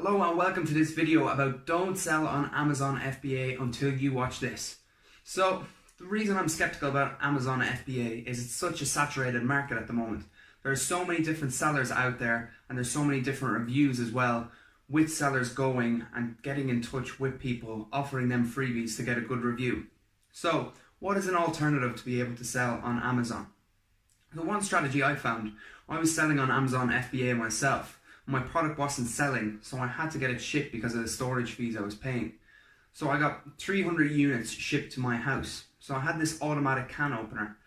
Hello and welcome to this video about don't sell on Amazon FBA until you watch this. So the reason I'm skeptical about Amazon FBA is it's such a saturated market at the moment. There are so many different sellers out there and there's so many different reviews as well, with sellers going and getting in touch with people, offering them freebies to get a good review. So what is an alternative to be able to sell on Amazon? The one strategy I found, I was selling on Amazon FBA myself. My product wasn't selling, so I had to get it shipped because of the storage fees I was paying. So I got 300 units shipped to my house. So I had this automatic can opener.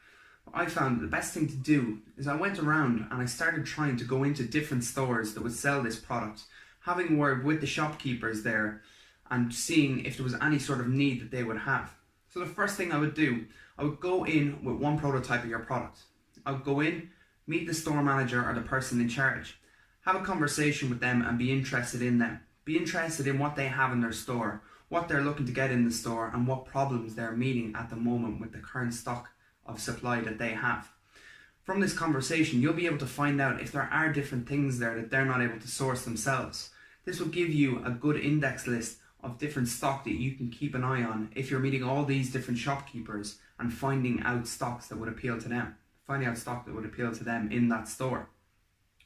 I found the best thing to do is I went around and I started trying to go into different stores that would sell this product, having a word with the shopkeepers there and seeing if there was any sort of need that they would have. So the first thing I would do, I would go in with one prototype of your product. I would go in, meet the store manager or the person in charge. Have a conversation with them and be interested in them. Be interested in what they have in their store, what they're looking to get in the store, and what problems they're meeting at the moment with the current stock of supply that they have. From this conversation, you'll be able to find out if there are different things there that they're not able to source themselves. This will give you a good index list of different stock that you can keep an eye on if you're meeting all these different shopkeepers and finding out stocks that would appeal to them. Finding out stock that would appeal to them in that store.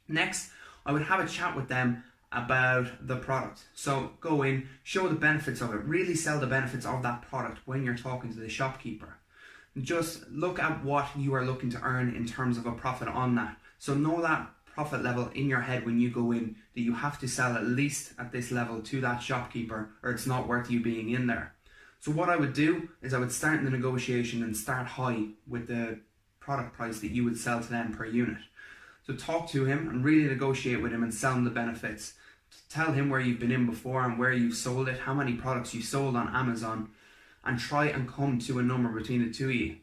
Next, I would have a chat with them about the product. So go in, show the benefits of it, really sell the benefits of that product when you're talking to the shopkeeper. Just look at what you are looking to earn in terms of a profit on that. So know that profit level in your head when you go in, that you have to sell at least at this level to that shopkeeper or it's not worth you being in there. So what I would do is I would start the negotiation and start high with the product price that you would sell to them per unit. So talk to him and really negotiate with him and sell him the benefits. Tell him where you've been in before and where you've sold it, how many products you sold on Amazon, and try and come to a number between the two of you.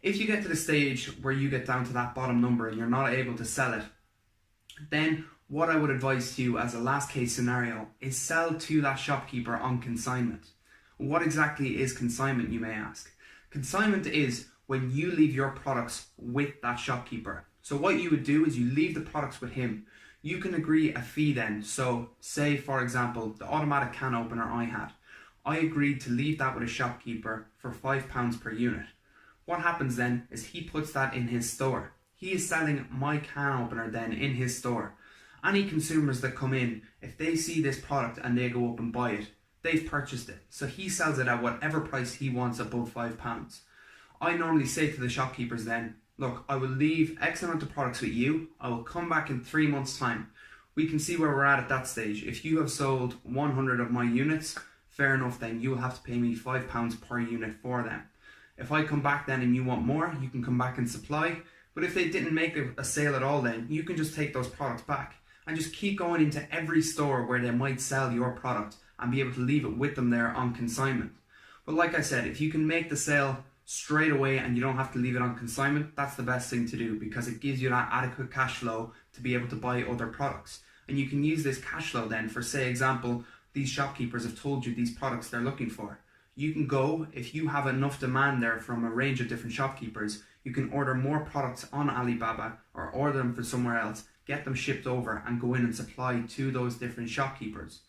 If you get to the stage where you get down to that bottom number and you're not able to sell it, then what I would advise to you as a last case scenario is sell to that shopkeeper on consignment. What exactly is consignment, you may ask? Consignment is when you leave your products with that shopkeeper. So what you would do is you leave the products with him. You can agree a fee then. So say for example, the automatic can opener I had. I agreed to leave that with a shopkeeper for £5 per unit. What happens then is he puts that in his store. He is selling my can opener then in his store. Any consumers that come in, if they see this product and they go up and buy it, they've purchased it. So he sells it at whatever price he wants above £5. I normally say to the shopkeepers then, look, I will leave X amount of products with you. I will come back in 3 months' time. We can see where we're at that stage. If you have sold 100 of my units, fair enough then, you will have to pay me £5 per unit for them. If I come back then and you want more, you can come back and supply. But if they didn't make a sale at all then, you can just take those products back and just keep going into every store where they might sell your product and be able to leave it with them there on consignment. But like I said, if you can make the sale straight away and you don't have to leave it on consignment, that's the best thing to do because it gives you that adequate cash flow to be able to buy other products. And you can use this cash flow then for, say example, these shopkeepers have told you these products they're looking for. You can go, if you have enough demand there from a range of different shopkeepers, you can order more products on Alibaba or order them from somewhere else, get them shipped over and go in and supply to those different shopkeepers.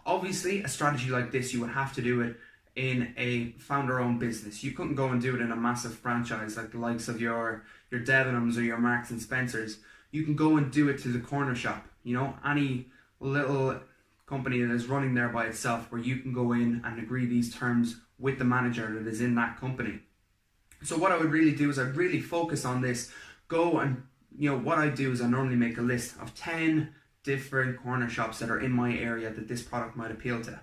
Obviously, a strategy like this, you would have to do it in a founder-owned business. You couldn't go and do it in a massive franchise like the likes of your Debenhams or your Marks and Spencers. You can go and do it to the corner shop, you know, any little company that is running there by itself where you can go in and agree these terms with the manager that is in that company. So what I would really do is I'd really focus on this. Go and, you know, what I do is I normally make a list of 10 different corner shops that are in my area that this product might appeal to.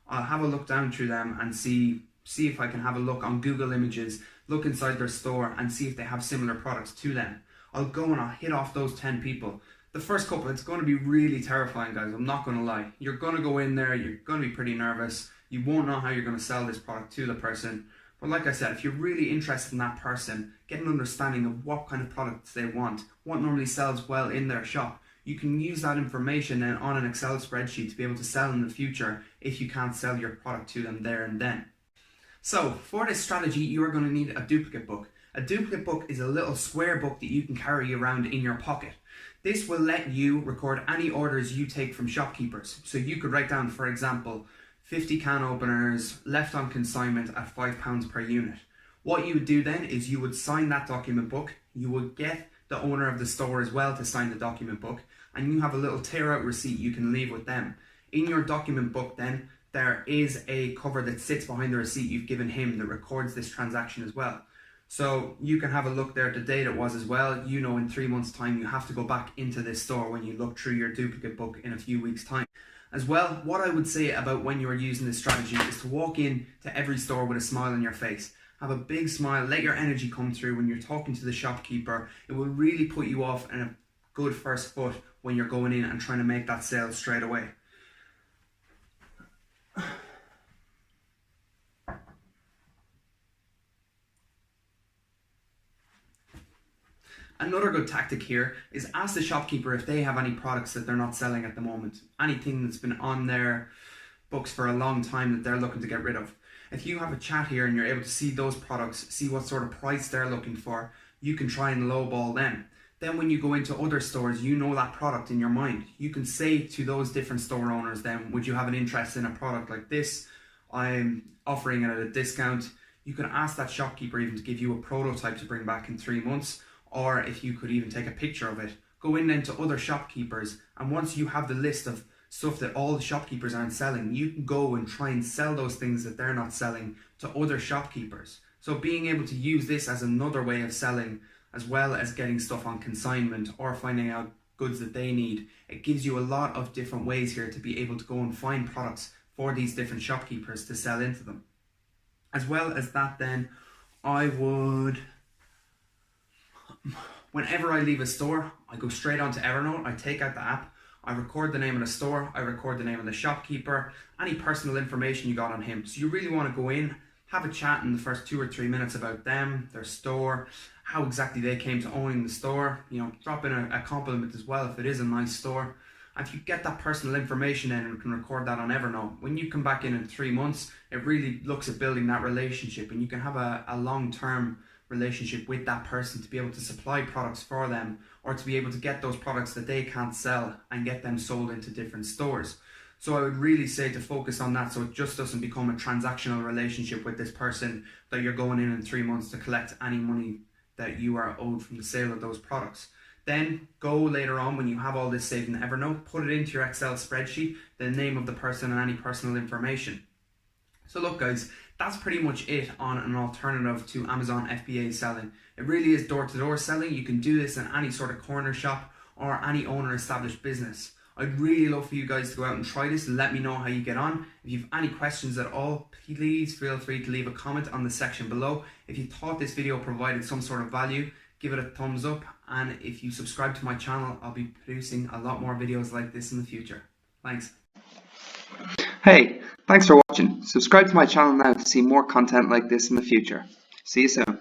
I'll have a look down through them and see if I can have a look on Google Images, look inside their store and see if they have similar products to them. I'll go and I'll hit off those 10 people. The first couple, it's going to be really terrifying, guys. I'm not going to lie. You're going to go in there, you're going to be pretty nervous. You won't know how you're going to sell this product to the person. But like I said, if you're really interested in that person, get an understanding of what kind of products they want, what normally sells well in their shop. You can use that information then on an Excel spreadsheet to be able to sell in the future if you can't sell your product to them there and then. So for this strategy, you are going to need a duplicate book. A duplicate book is a little square book that you can carry around in your pocket. This will let you record any orders you take from shopkeepers. So you could write down, for example, 50 can openers left on consignment at £5 per unit. What you would do then is you would sign that document book, you would get the owner of the store as well to sign the document book, and you have a little tear out receipt you can leave with them. In your document book then, there is a cover that sits behind the receipt you've given him that records this transaction as well. So you can have a look there at the date it was as well. You know, in 3 months' time you have to go back into this store when you look through your duplicate book in a few weeks' time. As well, what I would say about when you are using this strategy is to walk in to every store with a smile on your face. Have a big smile, let your energy come through when you're talking to the shopkeeper. It will really put you off in a good first foot when you're going in and trying to make that sale straight away. Another good tactic here is ask the shopkeeper if they have any products that they're not selling at the moment. Anything that's been on their books for a long time that they're looking to get rid of. If you have a chat here and you're able to see those products, see what sort of price they're looking for, you can try and lowball them. Then when you go into other stores, you know that product in your mind. You can say to those different store owners then, would you have an interest in a product like this? I'm offering it at a discount. You can ask that shopkeeper even to give you a prototype to bring back in 3 months. Or if you could even take a picture of it, go in then to other shopkeepers, and once you have the list of stuff that all the shopkeepers aren't selling, you can go and try and sell those things that they're not selling to other shopkeepers. So being able to use this as another way of selling, as well as getting stuff on consignment or finding out goods that they need, it gives you a lot of different ways here to be able to go and find products for these different shopkeepers to sell into them. As well as that then, whenever I leave a store, I go straight onto Evernote, I take out the app, I record the name of the store, I record the name of the shopkeeper, any personal information you got on him. So you really want to go in, have a chat in the first 2 or 3 minutes about them, their store, how exactly they came to owning the store, you know, drop in a compliment as well if it is a nice store. And if you get that personal information in and can record that on Evernote, when you come back in 3 months, it really looks at building that relationship, and you can have a long-term relationship with that person to be able to supply products for them, or to be able to get those products that they can't sell and get them sold into different stores. So I would really say to focus on that, so it just doesn't become a transactional relationship with this person that you're going in 3 months to collect any money that you are owed from the sale of those products. Then go later on, when you have all this saved in Evernote, put it into your Excel spreadsheet, the name of the person and any personal information. So look guys, that's pretty much it on an alternative to Amazon FBA selling. It really is door-to-door selling. You can do this in any sort of corner shop or any owner-established business. I'd really love for you guys to go out and try this and let me know how you get on. If you have any questions at all, please feel free to leave a comment on the section below. If you thought this video provided some sort of value, give it a thumbs up, and if you subscribe to my channel, I'll be producing a lot more videos like this in the future. Thanks. Hey, thanks for watching. Subscribe to my channel now to see more content like this in the future. See you soon.